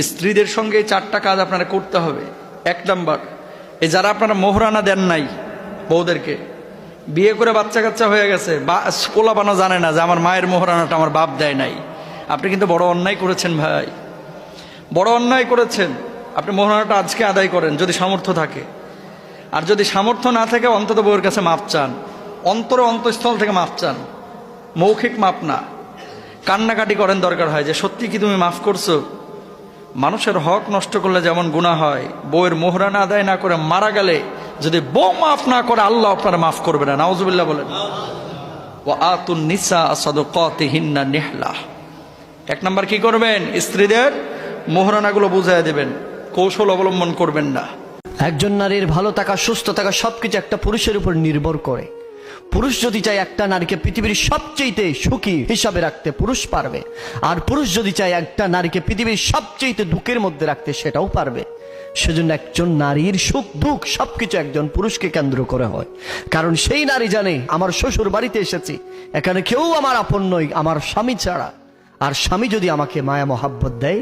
স্ত্রীদের সঙ্গে এই 4টা কাজ আপনারা করতে হবে। 1 নাম্বার, এই যারা আপনারা মোহরানা দেন নাই বউদেরকে, বিয়ে করে বাচ্চা কাচ্চা হয়ে গেছে, পোলাপানো জানে না যে আমার মায়ের মোহরানাটা আমার বাপ দেয় নাই, আপনি কিন্তু বড় অন্যায় করেছেন ভাই, বড় অন্যায় করেছেন। আপনি মোহরানাটা আজকে আদায় করেন যদি সামর্থ্য থাকে, আর যদি সামর্থ্য না থাকে অন্তত বউয়ের কাছে মাপ চান, অন্তঃস্থল থেকে মাপ চান, মৌখিক মাপ না, কান্নাকাটি করেন দরকার হয় যে সত্যি কি তুমি মাফ করছো। মানুষের হক নষ্ট করলে যেমন গুনাহ হয়, বউয়ের মোহরানা আদায় না করে মারা গেলে যদি বউ মাফ না করে আল্লাহ আপনারা মাফ করবে না, নাউজুবিল্লাহ বলেন। ওয়া আতুন নিসা সাদাকাতিহিন্না নিহলা। 1 নাম্বার কি করবেন, স্ত্রীদের মোহরানাগুলো বুঝাইয়া দেবেন, কৌশল অবলম্বন করবেন না। একজন নারীর ভালো থাকা, সুস্থ থাকা সবকিছু একটা পুরুষের উপর নির্ভর করে। পুরুষ যদি চায় একটা নারীকে পৃথিবীর সবচেয়ে সুখী হিসাবে রাখতে, পুরুষ পারবে। আর পুরুষ যদি চায় একটা নারীকে পৃথিবীর সবচেয়ে দুঃখের মধ্যে রাখতে, সেটাও পারবে। সেজন্য একজন নারীর সুখ দুঃখ সবকিছু একজন পুরুষকে কেন্দ্র করে হয়। কারণ সেই নারী জানে আমার শ্বশুর বাড়িতে এসেছি, এখানে কেউ আমার আপন নয় আমার স্বামী ছাড়া। আর স্বামী যদি আমাকে মায়া মহাব্বত দেয়,